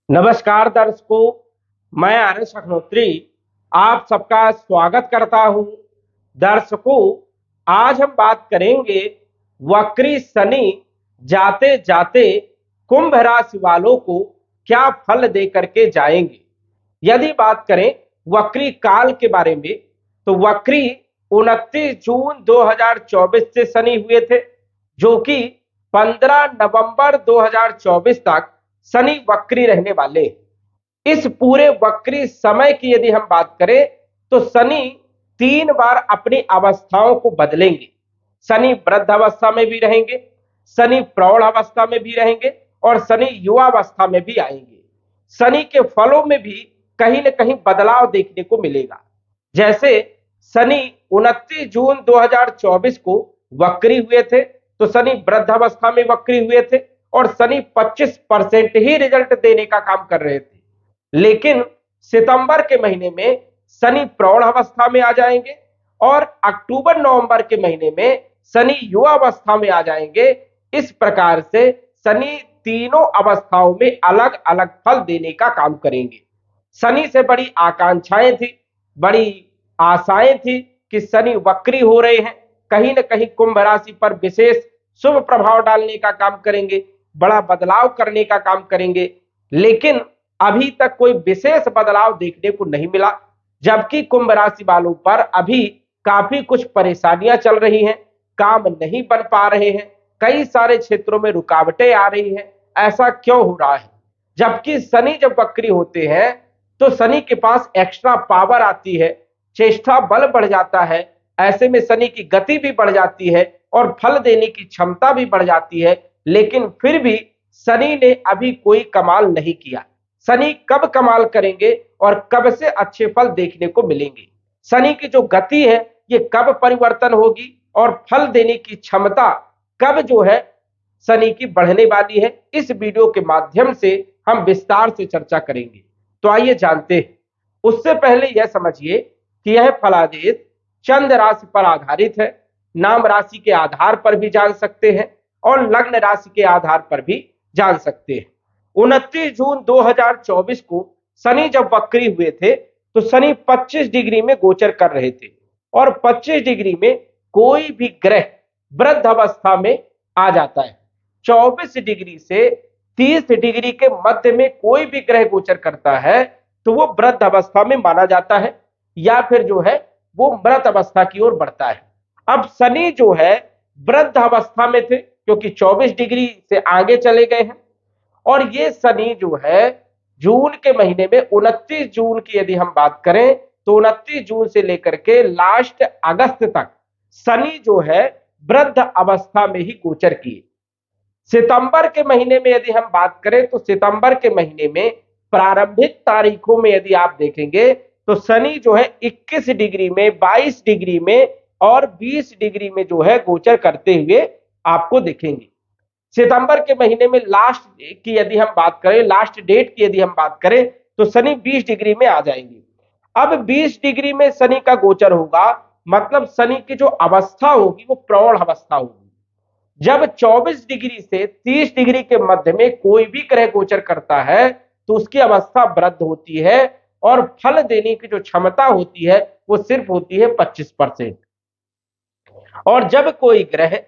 नमस्कार दर्शकों, मैं आरएस अग्नोत्री आप सबका स्वागत करता हूं। दर्शकों, आज हम बात करेंगे वक्री शनि जाते जाते कुंभ राशि वालों को क्या फल दे करके जाएंगे। यदि बात करें वक्री काल के बारे में, तो वक्री 29 जून 2024 से शनि हुए थे, जो कि 15 नवंबर 2024 तक शनि वक्री रहने वाले। इस पूरे वक्री समय की यदि हम बात करें, तो शनि 3 बार अपनी अवस्थाओं को बदलेंगे। शनि वृद्ध अवस्था में भी रहेंगे, शनि प्रौढ़ अवस्था में भी रहेंगे और शनि युवावस्था में भी आएंगे। शनि के फलों में भी कहीं न कहीं बदलाव देखने को मिलेगा। जैसे शनि 29 जून 2024 को वक्री हुए थे, तो शनि वृद्ध अवस्था में वक्री हुए थे और शनि 25% ही रिजल्ट देने का काम कर रहे थे। लेकिन सितंबर के महीने में शनि प्रौढ़ अवस्था में आ जाएंगे और अक्टूबर नवंबर के महीने में शनि युवा अवस्था में आ जाएंगे। इस प्रकार से शनि तीनों अवस्थाओं में अलग अलग फल देने का काम करेंगे। शनि से बड़ी आकांक्षाएं थी, बड़ी आशाएं थी कि शनि वक्री हो रहे हैं, कहीं ना कहीं कुंभ राशि पर विशेष शुभ प्रभाव डालने का काम करेंगे, बड़ा बदलाव करने का काम करेंगे। लेकिन अभी तक कोई विशेष बदलाव देखने को नहीं मिला, जबकि कुंभ राशि वालों पर अभी काफी कुछ परेशानियां चल रही हैं, काम नहीं बन पा रहे हैं, कई सारे क्षेत्रों में रुकावटें आ रही हैं। ऐसा क्यों हो रहा है? जबकि शनि जब वक्री होते हैं, तो शनि के पास एक्स्ट्रा पावर आती है, चेष्टा बल बढ़ जाता है। ऐसे में शनि की गति भी बढ़ जाती है और फल देने की क्षमता भी बढ़ जाती है। लेकिन फिर भी शनि ने अभी कोई कमाल नहीं किया। शनि कब कमाल करेंगे और कब से अच्छे फल देखने को मिलेंगे? शनि की जो गति है, ये कब परिवर्तन होगी और फल देने की क्षमता कब जो है शनि की बढ़ने वाली है? इस वीडियो के माध्यम से हम विस्तार से चर्चा करेंगे। तो आइए जानते हैं। उससे पहले यह समझिए कि यह फलादेश चंद्र राशि पर आधारित है। नाम राशि के आधार पर भी जान सकते हैं और लग्न राशि के आधार पर भी जान सकते हैं। 29 जून 2024 को शनि जब वक्री हुए थे, तो शनि 25 डिग्री में गोचर कर रहे थे और 25 डिग्री में कोई भी ग्रह वृद्ध अवस्था में आ जाता है। 24 डिग्री से 30 डिग्री के मध्य में कोई भी ग्रह गोचर करता है, तो वो वृद्ध अवस्था में माना जाता है या फिर जो है वो मृत अवस्था की ओर बढ़ता है। अब शनि जो है वृद्ध अवस्था में थे, क्योंकि 24 डिग्री से आगे चले गए हैं। और ये शनि जो है जून के महीने में 29 जून की यदि हम बात करें, तो 29 जून से लेकर के लास्ट अगस्त तक शनि जो है वृद्ध अवस्था में ही गोचर किए। सितंबर के महीने में यदि हम बात करें, तो सितंबर के महीने में प्रारंभिक तारीखों में यदि आप देखेंगे, तो शनि जो है 21 डिग्री में, 22 डिग्री में और 20 डिग्री में जो है गोचर करते हुए आपको दिखेंगे। सितंबर के महीने में लास्ट की यदि हम बात करें, लास्ट डेट की यदि हम बात करें, तो शनि 20 डिग्री में आ जाएंगे। अब 20 डिग्री में शनि का गोचर होगा, मतलब शनि की जो अवस्था होगी वो प्रौढ़ अवस्था होगी। जब 24 डिग्री से 30 डिग्री के मध्य में कोई भी ग्रह गोचर करता है, तो उसकी अवस्था वृद्ध होती है और फल देने की जो क्षमता होती है वो सिर्फ होती है 25%। और जब कोई ग्रह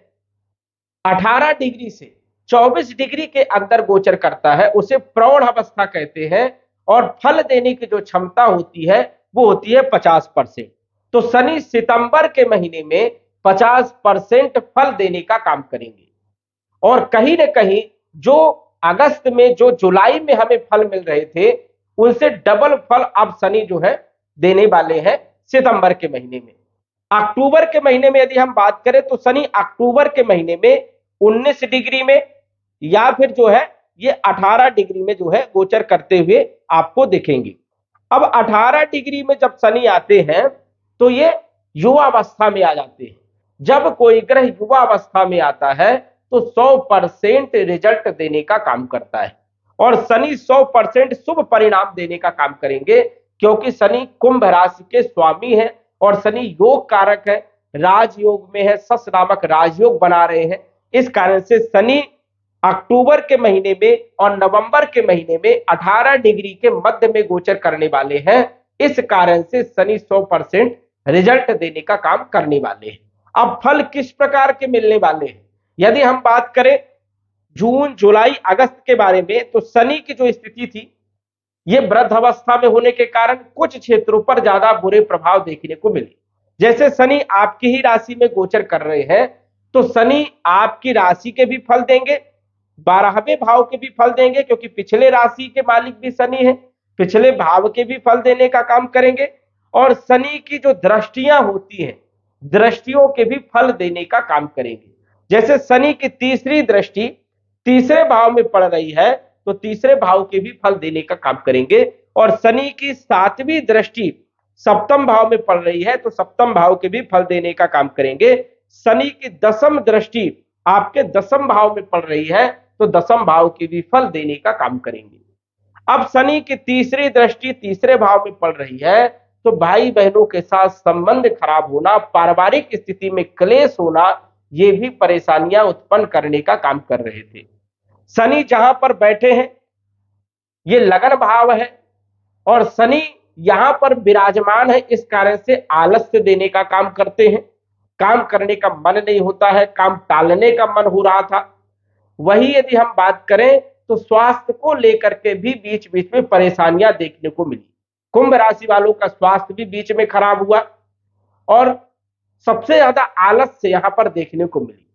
18 डिग्री से 24 डिग्री के अंदर गोचर करता है, उसे प्रौढ़ अवस्था कहते हैं और फल देने की जो क्षमता होती है वो होती है 50%। तो शनि सितंबर के महीने में 50% फल देने का काम करेंगे और कहीं ना कहीं जो अगस्त में, जो जुलाई में हमें फल मिल रहे थे, उनसे डबल फल अब शनि जो है देने वाले हैं सितंबर के महीने में। अक्टूबर के महीने में यदि हम बात करें, तो शनि अक्टूबर के महीने में 19 डिग्री में या फिर जो है ये 18 डिग्री में जो है गोचर करते हुए आपको दिखेंगे। अब 18 डिग्री में जब शनि आते हैं, तो ये युवा अवस्था में आ जाते हैं। जब कोई ग्रह युवा अवस्था में आता है, तो 100% रिजल्ट देने का काम करता है और शनि 100% शुभ परिणाम देने का काम करेंगे, क्योंकि शनि कुंभ राशि के स्वामी है और शनि योग कारक है, राजयोग में है, सस नामक राजयोग बना रहे हैं। इस कारण से शनि अक्टूबर के महीने में और नवंबर के महीने में 18 डिग्री के मध्य में गोचर करने वाले हैं। इस कारण से शनि 100% रिजल्ट देने का काम करने वाले हैं। अब फल किस प्रकार के मिलने वाले हैं, यदि हम बात करें जून जुलाई अगस्त के बारे में, तो शनि की जो स्थिति थी ये वृद्ध अवस्था में होने के कारण कुछ क्षेत्रों पर ज्यादा बुरे प्रभाव देखने को मिले। जैसे शनि आपकी ही राशि में गोचर कर रहे हैं, तो शनि आपकी राशि के भी फल देंगे, 12वें भाव के भी फल देंगे, क्योंकि पिछले राशि के मालिक भी शनि है, पिछले भाव के भी फल देने का काम करेंगे। और शनि की जो दृष्टियां होती हैं, दृष्टियों के भी फल देने का काम करेंगे। जैसे शनि की तीसरी दृष्टि तीसरे भाव में पड़ रही है, तो तीसरे भाव के भी फल देने का काम करेंगे। और शनि की 7वीं दृष्टि सप्तम भाव में पड़ रही है, तो सप्तम भाव के भी फल देने का काम करेंगे। शनि की 10वीं दृष्टि आपके 10वें भाव में पड़ रही है, तो 10वें भाव के भी फल देने का काम करेंगे। अब शनि की तीसरी दृष्टि तीसरे भाव में पड़ रही है, तो भाई बहनों के साथ संबंध खराब होना, पारिवारिक स्थिति में क्लेश होना, ये भी परेशानियां उत्पन्न करने का काम कर रहे थे। शनि जहां पर बैठे हैं ये लगन भाव है, और शनि यहां पर विराजमान है, इस कारण से आलस्य देने का काम करते हैं, काम करने का मन नहीं होता है, काम टालने का मन हो रहा था। वही यदि हम बात करें तो स्वास्थ्य को लेकर के भी बीच बीच में परेशानियां देखने को मिली। कुंभ राशि वालों का स्वास्थ्य भी बीच में खराब हुआ, और सबसे ज्यादा आलस्य यहां पर देखने को मिली।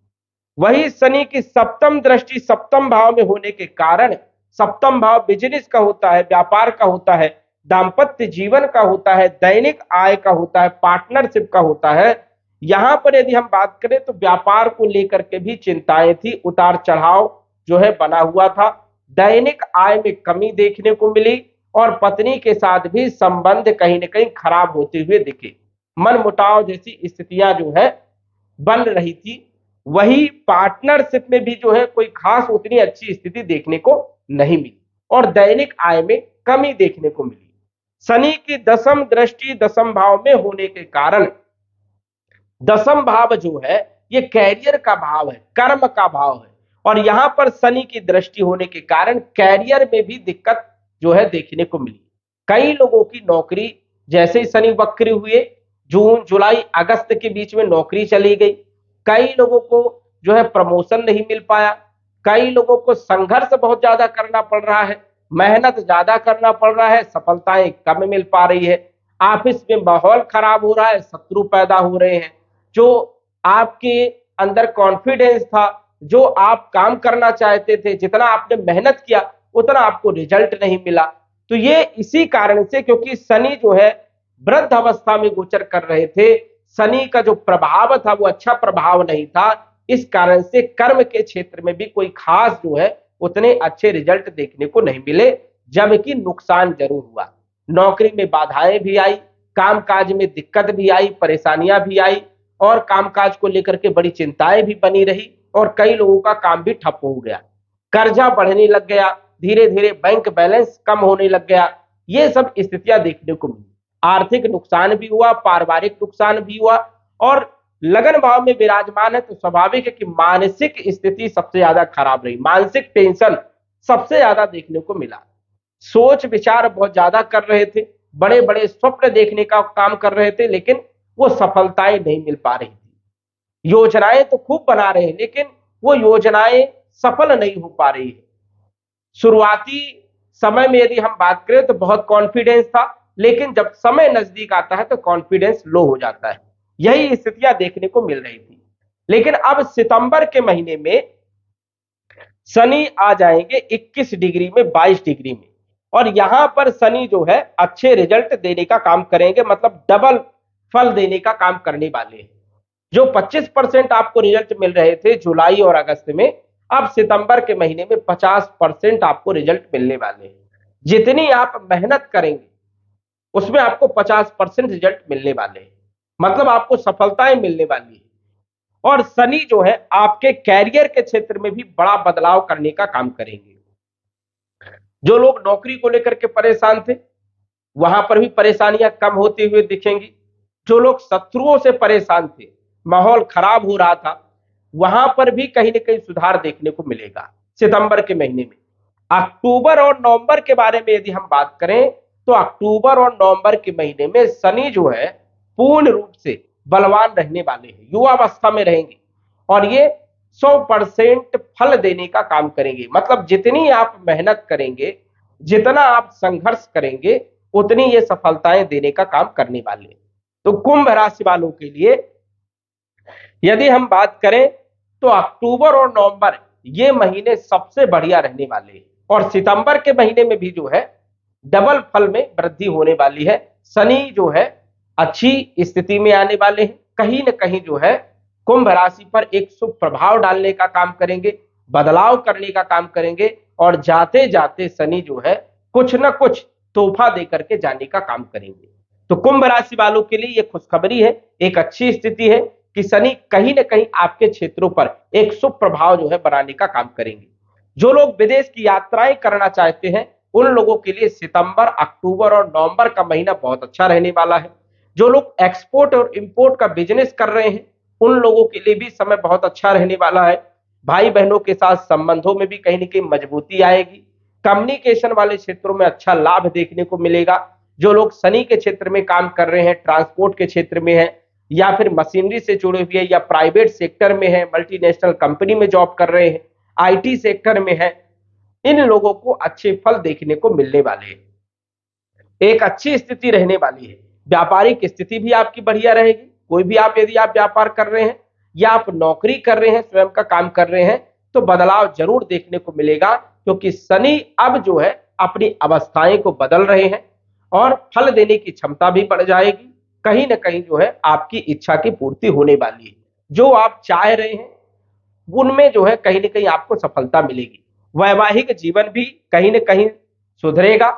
वही शनि की सप्तम दृष्टि सप्तम भाव में होने के कारण, सप्तम भाव बिजनेस का होता है, व्यापार का होता है, दाम्पत्य जीवन का होता है, दैनिक आय का होता है, पार्टनरशिप का होता है। यहां पर यदि हम बात करें तो व्यापार को लेकर के भी चिंताएं थी, उतार चढ़ाव जो है बना हुआ था, दैनिक आय में कमी देखने को मिली, और पत्नी के साथ भी संबंध कहीं ना कहीं खराब होते हुए दिखे, मन मुटाव जैसी स्थितियां जो है बन रही थी। वही पार्टनरशिप में भी जो है कोई खास उतनी अच्छी स्थिति देखने को नहीं मिली, और दैनिक आय में कमी देखने को मिली। शनि की 10वीं दृष्टि 10वें भाव में होने के कारण, 10वां भाव जो है ये कैरियर का भाव है, कर्म का भाव है, और यहां पर शनि की दृष्टि होने के कारण कैरियर में भी दिक्कत जो है देखने को मिली। कई लोगों की नौकरी, जैसे ही शनि वक्री हुए, जून जुलाई अगस्त के बीच में नौकरी चली गई, कई लोगों को जो है प्रमोशन नहीं मिल पाया, कई लोगों को संघर्ष बहुत ज्यादा करना पड़ रहा है, मेहनत ज्यादा करना पड़ रहा है, सफलताएं कम मिल पा रही है, ऑफिस में माहौल खराब हो रहा है, शत्रु पैदा हो रहे हैं, जो आपके अंदर कॉन्फिडेंस था, जो आप काम करना चाहते थे, जितना आपने मेहनत किया उतना आपको रिजल्ट नहीं मिला। तो ये इसी कारण से, क्योंकि शनि जो है वृद्ध अवस्था में गोचर कर रहे थे, शनि का जो प्रभाव था वो अच्छा प्रभाव नहीं था, इस कारण से कर्म के क्षेत्र में भी कोई खास जो है उतने अच्छे रिजल्ट देखने को नहीं मिले, जबकि नुकसान जरूर हुआ। नौकरी में बाधाएं भी आई, कामकाज में दिक्कत भी आई, परेशानियां भी आई, और कामकाज को लेकर के बड़ी चिंताएं भी बनी रही, और कई लोगों का काम भी ठप हो गया, कर्जा बढ़ने लग गया, धीरे धीरे बैंक बैलेंस कम होने लग गया, ये सब स्थितियां देखने को मिली। आर्थिक नुकसान भी हुआ, पारिवारिक नुकसान भी हुआ, और लगन भाव में विराजमान है तो स्वाभाविक है कि मानसिक स्थिति सबसे ज्यादा खराब रही, मानसिक टेंशन सबसे ज्यादा देखने को मिला। सोच विचार बहुत ज्यादा कर रहे थे, बड़े बड़े स्वप्न देखने का काम कर रहे थे, लेकिन वो सफलताएं नहीं मिल पा रही थी। योजनाएं तो खूब बना रहे हैं, लेकिन वो योजनाएं सफल नहीं हो पा रही है। शुरुआती समय में यदि हम बात करें तो बहुत कॉन्फिडेंस था, लेकिन जब समय नजदीक आता है तो कॉन्फिडेंस लो हो जाता है। यही स्थितियां देखने को मिल रही थी। लेकिन अब सितंबर के महीने में शनि आ जाएंगे 21 डिग्री में, 22 डिग्री में, और यहां पर शनि जो है अच्छे रिजल्ट देने का काम करेंगे, मतलब डबल फल देने का काम करने वाले हैं। जो 25% आपको रिजल्ट मिल रहे थे जुलाई और अगस्त में, अब सितंबर के महीने में 50% आपको रिजल्ट मिलने वाले हैं। जितनी आप मेहनत करेंगे उसमें आपको 50% रिजल्ट मिलने वाले हैं, मतलब आपको सफलताएं मिलने वाली है। और शनि जो है आपके कैरियर के क्षेत्र में भी बड़ा बदलाव करने का काम करेंगे। जो लोग नौकरी को लेकर के परेशान थे वहां पर भी परेशानियां कम होते हुए दिखेंगी। जो लोग शत्रुओं से परेशान थे, माहौल खराब हो रहा था, वहां पर भी कहीं ना कहीं सुधार देखने को मिलेगा। सितंबर के महीने में। अक्टूबर और नवंबर के बारे में यदि हम बात करें तो अक्टूबर और नवंबर के महीने में शनि जो है पूर्ण रूप से बलवान रहने वाले हैं, युवावस्था में रहेंगे और ये 100% फल देने का काम करेंगे। मतलब जितनी आप मेहनत करेंगे, जितना आप संघर्ष करेंगे, उतनी ये सफलताएं देने का काम करने वाले हैं। तो कुंभ राशि वालों के लिए यदि हम बात करें तो अक्टूबर और नवंबर ये महीने सबसे बढ़िया रहने वाले हैं और सितंबर के महीने में भी जो है डबल फल में वृद्धि होने वाली है। शनि जो है अच्छी स्थिति में आने वाले हैं, कहीं ना कहीं जो है कुंभ राशि पर एक शुभ प्रभाव डालने का काम करेंगे, बदलाव करने का काम करेंगे और जाते जाते शनि जो है कुछ ना कुछ तोहफा देकर के जाने का काम करेंगे। तो कुंभ राशि वालों के लिए यह खुशखबरी है, एक अच्छी स्थिति है कि शनि कहीं ना कहीं आपके क्षेत्रों पर एक शुभ प्रभाव जो है बनाने का काम करेंगे। जो लोग विदेश की यात्राएं करना चाहते हैं उन लोगों के लिए सितंबर, अक्टूबर और नवंबर का महीना बहुत अच्छा रहने वाला है। जो लोग एक्सपोर्ट और इंपोर्ट का बिजनेस कर रहे हैं उन लोगों के लिए भी समय बहुत अच्छा रहने वाला है। भाई बहनों के साथ संबंधों में भी कहीं ना कहीं मजबूती आएगी। कम्युनिकेशन वाले क्षेत्रों में अच्छा लाभ देखने को मिलेगा। जो लोग शनि के क्षेत्र में काम कर रहे हैं, ट्रांसपोर्ट के क्षेत्र में है या फिर मशीनरी से जुड़े हुए या प्राइवेट सेक्टर में है, मल्टीनेशनल कंपनी में जॉब कर रहे हैं, आईटी सेक्टर में है, इन लोगों को अच्छे फल देखने को मिलने वाले हैं। एक अच्छी स्थिति रहने वाली है। व्यापारिक स्थिति भी आपकी बढ़िया रहेगी। कोई भी आप यदि आप व्यापार कर रहे हैं या आप नौकरी कर रहे हैं, स्वयं का काम कर रहे हैं, तो बदलाव जरूर देखने को मिलेगा क्योंकि शनि अब जो है अपनी अवस्थाएं को बदल रहे हैं और फल देने की क्षमता भी बढ़ जाएगी। कहीं ना कहीं जो है आपकी इच्छा की पूर्ति होने वाली है। जो आप चाह रहे हैं उनमें जो है कहीं ना कहीं आपको सफलता मिलेगी। वैवाहिक जीवन भी कहीं ना कहीं सुधरेगा,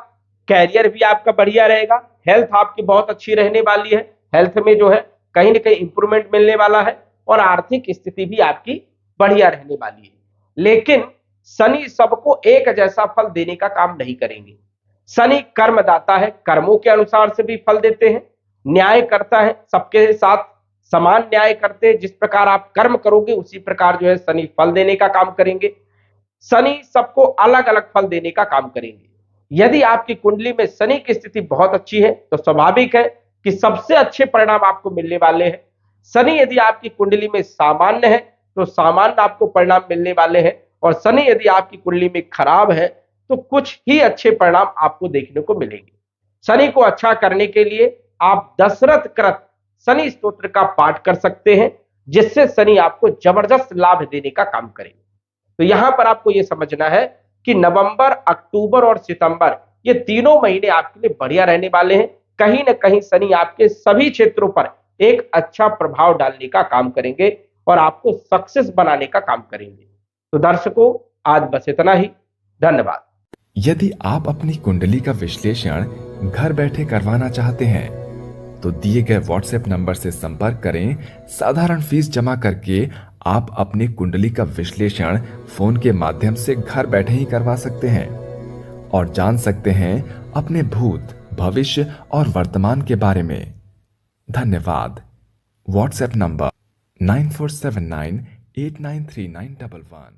कैरियर भी आपका बढ़िया रहेगा, हेल्थ आपकी बहुत अच्छी रहने वाली है, हेल्थ में जो है कहीं ना कहीं इंप्रूवमेंट मिलने वाला है और आर्थिक स्थिति भी आपकी बढ़िया रहने वाली है। लेकिन शनि सबको एक जैसा फल देने का काम नहीं करेंगे। शनि कर्मदाता है, कर्मों के अनुसार से भी फल देते हैं, न्याय करता है, सबके साथ समान न्याय करते हैं। जिस प्रकार आप कर्म करोगे उसी प्रकार जो है शनि फल देने का काम करेंगे। शनि सबको अलग अलग फल देने का काम करेंगे। यदि आपकी कुंडली में शनि की स्थिति बहुत अच्छी है तो स्वाभाविक है कि सबसे अच्छे परिणाम आपको मिलने वाले हैं। शनि यदि आपकी कुंडली में सामान्य है तो सामान्य आपको परिणाम मिलने वाले हैं और शनि यदि आपकी कुंडली में खराब है तो कुछ ही अच्छे परिणाम आपको देखने को मिलेंगे। शनि को अच्छा करने के लिए आप दशरथ कृत शनि स्तोत्र का पाठ कर सकते हैं जिससे शनि आपको जबरदस्त लाभ देने का काम करेंगे। तो यहां पर आपको यह समझना है कि नवंबर, अक्टूबर और सितंबर ये तीनों महीने आपके लिए बढ़िया रहने वाले हैं। कहीं ना कहीं शनि आपके सभी क्षेत्रों पर एक अच्छा प्रभाव डालने का काम करेंगे और आपको सक्सेस बनाने का काम करेंगे। तो दर्शकों, आज बस इतना ही। धन्यवाद। यदि आप अपनी कुंडली का विश्लेषण घर बैठे करवाना चाहते हैं तो दिए गए व्हाट्सएप नंबर से संपर्क करें। साधारण फीस जमा करके आप अपनी कुंडली का विश्लेषण फोन के माध्यम से घर बैठे ही करवा सकते हैं और जान सकते हैं अपने भूत, भविष्य और वर्तमान के बारे में। धन्यवाद। WhatsApp number 9479893911।